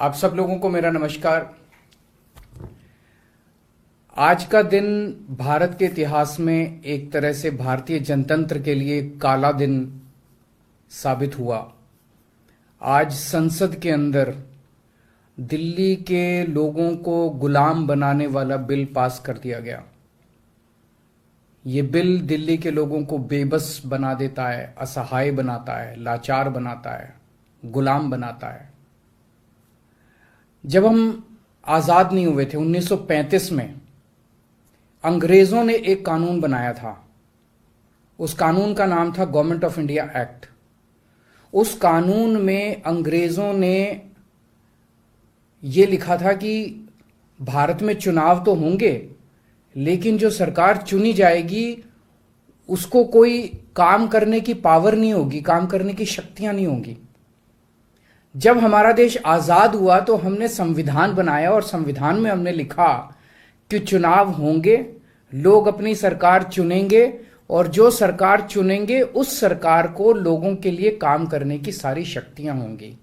आप सब लोगों को मेरा नमस्कार। आज का दिन भारत के इतिहास में एक तरह से भारतीय जनतंत्र के लिए काला दिन साबित हुआ। आज संसद के अंदर दिल्ली के लोगों को गुलाम बनाने वाला बिल पास कर दिया गया। ये बिल दिल्ली के लोगों को बेबस बना देता है, असहाय बनाता है, लाचार बनाता है, गुलाम बनाता है। जब हम आजाद नहीं हुए थे 1935 में, अंग्रेजों ने एक कानून बनाया था। उस कानून का नाम था गवर्नमेंट ऑफ इंडिया एक्ट। उस कानून में अंग्रेजों ने यह लिखा था कि भारत में चुनाव तो होंगे, लेकिन जो सरकार चुनी जाएगी उसको कोई काम करने की पावर नहीं होगी, काम करने की शक्तियां नहीं होंगी। जब हमारा देश आजाद हुआ तो हमने संविधान बनाया और संविधान में हमने लिखा कि चुनाव होंगे, लोग अपनी सरकार चुनेंगे और जो सरकार चुनेंगे उस सरकार को लोगों के लिए काम करने की सारी शक्तियां होंगी।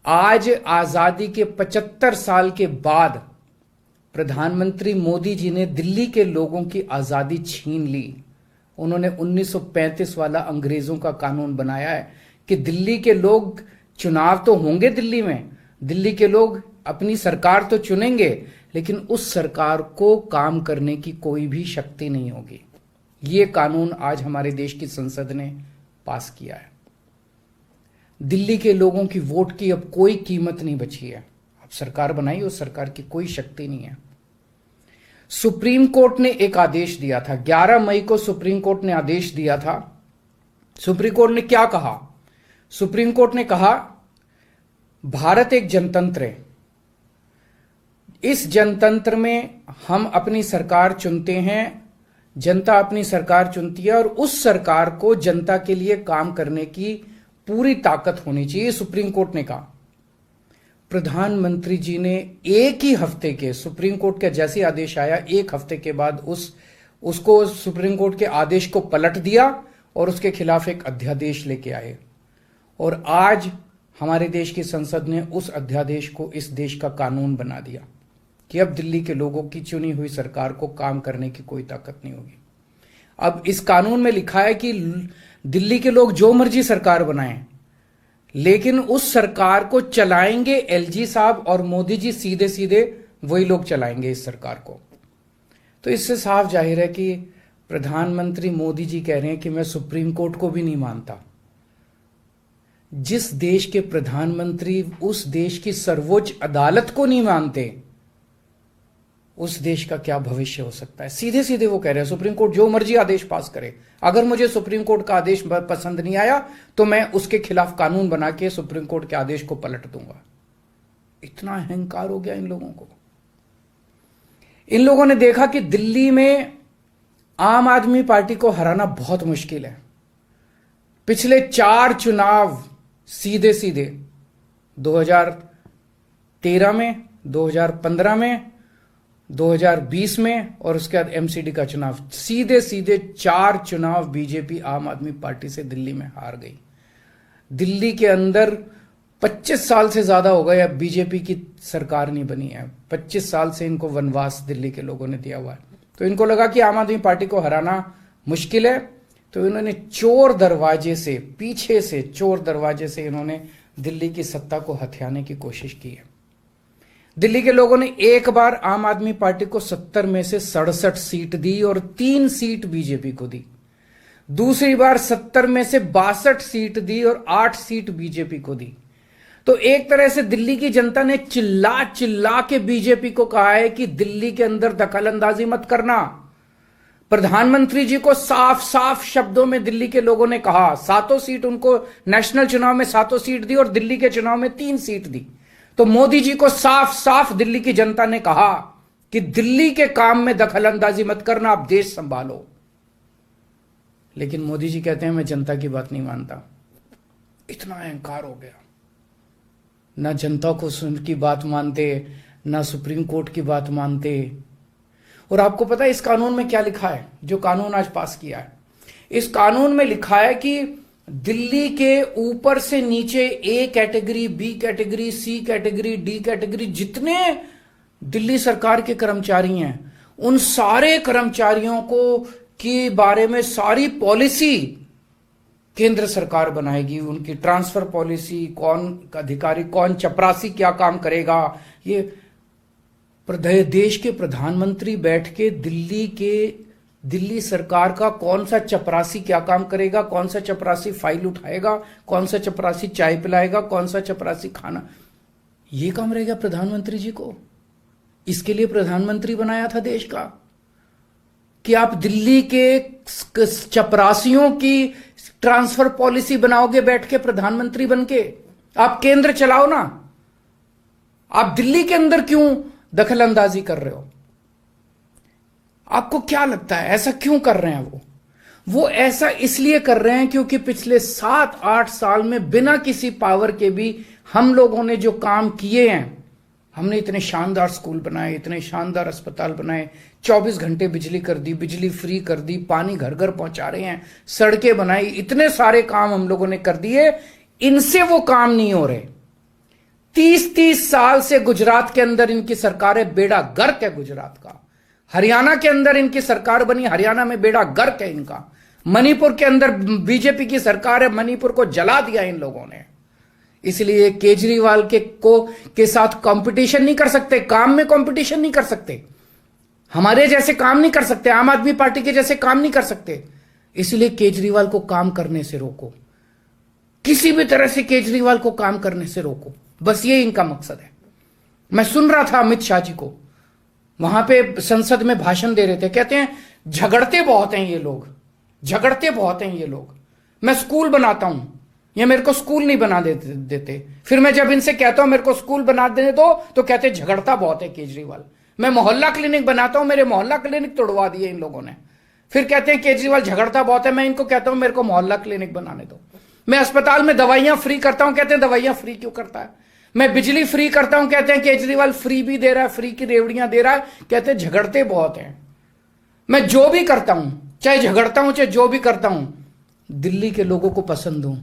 आज आजादी के 75 साल के बाद प्रधानमंत्री मोदी जी ने दिल्ली के लोगों की आजादी छीन ली। उन्होंने 1935 वाला अंग्रेजों का कानून बनाया है कि दिल्ली के लोग चुनाव तो होंगे, दिल्ली के लोग अपनी सरकार तो चुनेंगे, लेकिन उस सरकार को काम करने की कोई भी शक्ति नहीं होगी। ये कानून आज हमारे देश की संसद ने पास किया है। दिल्ली के लोगों की वोट की अब कोई कीमत नहीं बची है। अब सरकार बनाई, उस सरकार की कोई शक्ति नहीं है। सुप्रीम कोर्ट ने एक आदेश दिया था, 11 मई को सुप्रीम कोर्ट ने आदेश दिया था। सुप्रीम कोर्ट ने क्या कहा? सुप्रीम कोर्ट ने कहा भारत एक जनतंत्र है। इस जनतंत्र में हम अपनी सरकार चुनते हैं, जनता अपनी सरकार चुनती है और उस सरकार को जनता के लिए काम करने की पूरी ताकत होनी चाहिए, सुप्रीम कोर्ट ने कहा। प्रधानमंत्री जी ने एक ही हफ्ते के, सुप्रीम कोर्ट का जैसे आदेश आया, एक हफ्ते के बाद उसको सुप्रीम कोर्ट के आदेश को पलट दिया और उसके खिलाफ एक अध्यादेश लेके आए। और आज हमारे देश की संसद ने उस अध्यादेश को इस देश का कानून बना दिया कि अब दिल्ली के लोगों की चुनी हुई सरकार को काम करने की कोई ताकत नहीं होगी। अब इस कानून में लिखा है कि दिल्ली के लोग जो मर्जी सरकार बनाएं, लेकिन उस सरकार को चलाएंगे एलजी साहब और मोदी जी, सीधे सीधे वही लोग चलाएंगे इस सरकार को। तो इससे साफ जाहिर है कि प्रधानमंत्री मोदी जी कह रहे हैं कि मैं सुप्रीम कोर्ट को भी नहीं मानता। जिस देश के प्रधानमंत्री उस देश की सर्वोच्च अदालत को नहीं मानते, उस देश का क्या भविष्य हो सकता है? सीधे सीधे वो कह रहे हैं सुप्रीम कोर्ट जो मर्जी आदेश पास करे, अगर मुझे सुप्रीम कोर्ट का आदेश पसंद नहीं आया तो मैं उसके खिलाफ कानून बना के सुप्रीम कोर्ट के आदेश को पलट दूंगा। इतना अहंकार हो गया इन लोगों को। इन लोगों ने देखा कि दिल्ली में आम आदमी पार्टी को हराना बहुत मुश्किल है। पिछले 4 चुनाव सीधे सीधे 2013 में, 2015 में, 2020 में और उसके बाद एमसीडी का चुनाव, सीधे सीधे 4 चुनाव बीजेपी आम आदमी पार्टी से दिल्ली में हार गई। दिल्ली के अंदर 25 साल से ज्यादा हो गए अब बीजेपी की सरकार नहीं बनी है। 25 साल से इनको वनवास दिल्ली के लोगों ने दिया हुआ है। तो इनको लगा कि आम आदमी पार्टी को हराना मुश्किल है, तो इन्होंने चोर दरवाजे से, पीछे से चोर दरवाजे से इन्होंने दिल्ली की सत्ता को हथियाने की कोशिश की है। दिल्ली के लोगों ने एक बार आम आदमी पार्टी को 70 में से 67 सीट दी और 3 सीट बीजेपी को दी। दूसरी बार 70 में से 62 सीट दी और 8 सीट बीजेपी को दी। तो एक तरह से दिल्ली की जनता ने चिल्ला चिल्ला के बीजेपी को कहा है कि दिल्ली के अंदर दखलंदाजी मत करना। प्रधानमंत्री जी को साफ साफ शब्दों में दिल्ली के लोगों ने कहा, 7 सीट उनको नेशनल चुनाव में 7 सीट दी और दिल्ली के चुनाव में 3 सीट दी। तो मोदी जी को साफ साफ दिल्ली की जनता ने कहा कि दिल्ली के काम में दखलंदाजी मत करना, आप देश संभालो। लेकिन मोदी जी कहते हैं मैं जनता की बात नहीं मानता। इतना अहंकार हो गया, ना जनता को की बात मानते, ना सुप्रीम कोर्ट की बात मानते। और आपको पता है इस कानून में क्या लिखा है, जो कानून आज पास किया है? इस कानून में लिखा है कि दिल्ली के ऊपर से नीचे A category, B category, C category, D category, जितने दिल्ली सरकार के कर्मचारी हैं, उन सारे कर्मचारियों को के बारे में सारी पॉलिसी केंद्र सरकार बनाएगी। उनकी ट्रांसफर पॉलिसी, कौन अधिकारी, कौन चपरासी क्या काम करेगा, ये देश के प्रधानमंत्री बैठ के दिल्ली सरकार का कौन सा चपरासी क्या काम करेगा, कौन सा चपरासी फाइल उठाएगा, कौन सा चपरासी चाय पिलाएगा, कौन सा चपरासी खाना, ये काम रहेगा प्रधानमंत्री जी को। इसके लिए प्रधानमंत्री बनाया था देश का कि आप दिल्ली के चपरासियों की ट्रांसफर पॉलिसी बनाओगे बैठ के प्रधानमंत्री बन के। आप केंद्र चलाओ ना, आप दिल्ली के अंदर क्यों दखल अंदाजी कर रहे हो? आपको क्या लगता है ऐसा क्यों कर रहे हैं? वो ऐसा इसलिए कर रहे हैं क्योंकि पिछले 7-8 साल में बिना किसी पावर के भी हम लोगों ने जो काम किए हैं, हमने इतने शानदार स्कूल बनाए, इतने शानदार अस्पताल बनाए, 24 घंटे बिजली कर दी, बिजली फ्री कर दी, पानी घर घर पहुंचा रहे हैं, सड़कें बनाई, इतने सारे काम हम लोगों ने कर दिए। इनसे वो काम नहीं हो रहे। 30-30 साल से गुजरात के अंदर इनकी सरकार है, बेड़ा गर्क है गुजरात का। हरियाणा के अंदर इनकी सरकार बनी, हरियाणा में बेड़ा गर्क है इनका। मणिपुर के अंदर बीजेपी की सरकार है, मणिपुर को जला दिया इन लोगों ने। इसलिए केजरीवाल के साथ कंपटीशन नहीं कर सकते, काम में कंपटीशन नहीं कर सकते, हमारे जैसे काम नहीं कर सकते, आम आदमी पार्टी के जैसे काम नहीं कर सकते। इसलिए केजरीवाल को काम करने से रोको, किसी भी तरह से केजरीवाल को काम करने से रोको, बस ये इनका मकसद है। मैं सुन रहा था अमित शाह जी को, वहां पे संसद में भाषण दे रहे थे, कहते हैं झगड़ते बहुत हैं ये लोग, झगड़ते बहुत हैं ये लोग। मैं स्कूल बनाता हूं, ये मेरे को स्कूल नहीं बना देते। फिर मैं जब इनसे कहता हूं मेरे को स्कूल बना देने दो, तो कहते झगड़ता बहुत है केजरीवाल। मैं मोहल्ला क्लिनिक बनाता हूं, मेरे मोहल्ला क्लिनिक तोड़वा दिए इन लोगों ने। फिर कहते हैं केजरीवाल झगड़ता बहुत है। मैं इनको कहता हूं मेरे को मोहल्ला क्लिनिक बनाने दो। मैं अस्पताल में दवाइयां फ्री करता हूं, कहते हैं दवाइयां फ्री क्यों करता है। मैं बिजली फ्री करता हूं, कहते हैं केजरीवाल फ्री भी दे रहा है, फ्री की रेवड़ियां दे रहा है, कहते हैं झगड़ते बहुत हैं। मैं जो भी करता हूं, चाहे झगड़ता हूं चाहे जो भी करता हूं, दिल्ली के लोगों को पसंद हूं।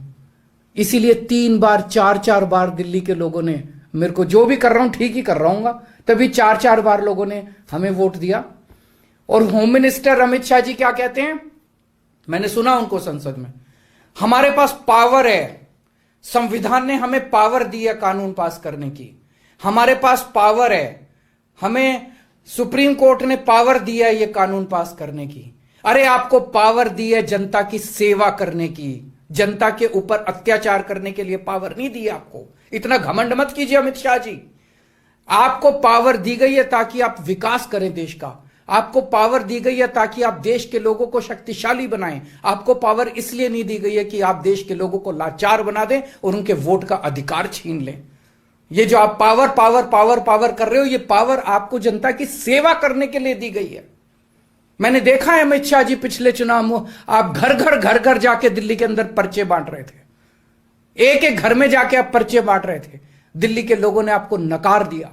इसीलिए 3 बार 4-4 बार दिल्ली के लोगों ने मेरे को, जो भी कर रहा हूं ठीक ही कर रहा हूंगा, तभी 4-4 बार लोगों ने हमें वोट दिया। और होम मिनिस्टर अमित शाह जी क्या कहते हैं, मैंने सुना उनको संसद में, हमारे पास पावर है, संविधान ने हमें पावर दी है कानून पास करने की, हमारे पास पावर है, हमें सुप्रीम कोर्ट ने पावर दिया है ये कानून पास करने की। अरे आपको पावर दी है जनता की सेवा करने की, जनता के ऊपर अत्याचार करने के लिए पावर नहीं दी है आपको। इतना घमंड मत कीजिए अमित शाह जी। आपको पावर दी गई है ताकि आप विकास करें देश का, आपको पावर दी गई है ताकि आप देश के लोगों को शक्तिशाली बनाएं। आपको पावर इसलिए नहीं दी गई है कि आप देश के लोगों को लाचार बना दें और उनके वोट का अधिकार छीन लें। ये जो आप पावर पावर पावर पावर कर रहे हो, ये पावर आपको जनता की सेवा करने के लिए दी गई है। मैंने देखा है अमित शाह जी पिछले चुनाव में आप घर घर जाके दिल्ली के अंदर पर्चे बांट रहे थे, एक एक घर में जाके आप पर्चे बांट रहे थे। दिल्ली के लोगों ने आपको नकार दिया।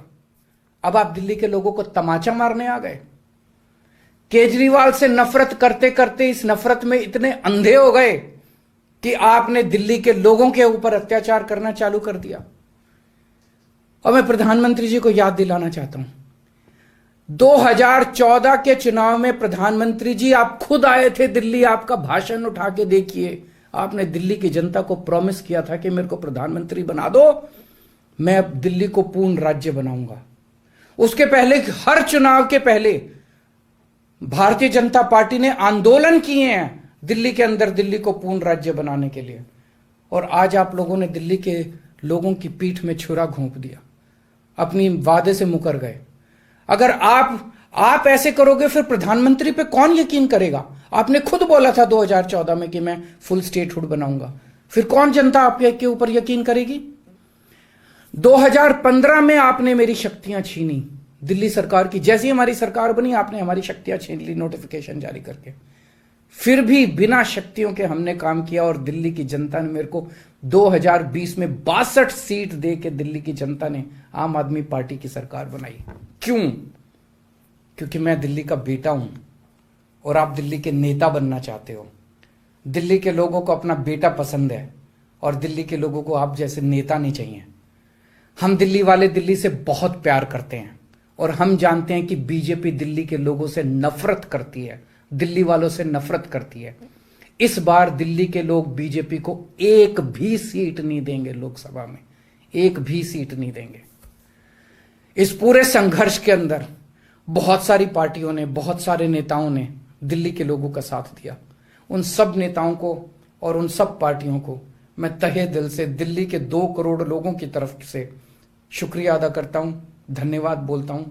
अब आप दिल्ली के लोगों को तमाचा मारने आ गए। केजरीवाल से नफरत करते करते इस नफरत में इतने अंधे हो गए कि आपने दिल्ली के लोगों के ऊपर अत्याचार करना चालू कर दिया। और मैं प्रधानमंत्री जी को याद दिलाना चाहता हूं, 2014 के चुनाव में प्रधानमंत्री जी आप खुद आए थे दिल्ली, आपका भाषण उठा के देखिए। आपने दिल्ली की जनता को प्रॉमिस किया था कि मेरे को प्रधानमंत्री बना दो, मैं अब दिल्ली को पूर्ण राज्य बनाऊंगा। उसके पहले, हर चुनाव के पहले भारतीय जनता पार्टी ने आंदोलन किए हैं दिल्ली के अंदर दिल्ली को पूर्ण राज्य बनाने के लिए। और आज आप लोगों ने दिल्ली के लोगों की पीठ में छुरा घोंप दिया, अपनी वादे से मुकर गए। अगर आप ऐसे करोगे फिर प्रधानमंत्री पे कौन यकीन करेगा? आपने खुद बोला था 2014 में कि मैं फुल स्टेटहुड बनाऊंगा, फिर कौन जनता आपके ऊपर यकीन करेगी? 2015 में आपने मेरी शक्तियां छीनी दिल्ली सरकार की, जैसी हमारी सरकार बनी आपने हमारी शक्तियां छीन ली नोटिफिकेशन जारी करके। फिर भी बिना शक्तियों के हमने काम किया और दिल्ली की जनता ने मेरे को 2020 में 62 सीट दे के दिल्ली की जनता ने आम आदमी पार्टी की सरकार बनाई। क्यों? क्योंकि मैं दिल्ली का बेटा हूं और आप दिल्ली के नेता बनना चाहते हो। दिल्ली के लोगों को अपना बेटा पसंद है और दिल्ली के लोगों को आप जैसे नेता नहीं चाहिए। हम दिल्ली वाले दिल्ली से बहुत प्यार करते हैं और हम जानते हैं कि बीजेपी दिल्ली के लोगों से नफरत करती है, दिल्ली वालों से नफरत करती है। इस बार दिल्ली के लोग बीजेपी को एक भी सीट नहीं देंगे, लोकसभा में एक भी सीट नहीं देंगे। इस पूरे संघर्ष के अंदर बहुत सारी पार्टियों ने, बहुत सारे नेताओं ने दिल्ली के लोगों का साथ दिया। उन सब नेताओं को और उन सब पार्टियों को मैं तहे दिल से दिल्ली के 2 करोड़ लोगों की तरफ से शुक्रिया अदा करता हूं, धन्यवाद बोलता हूं।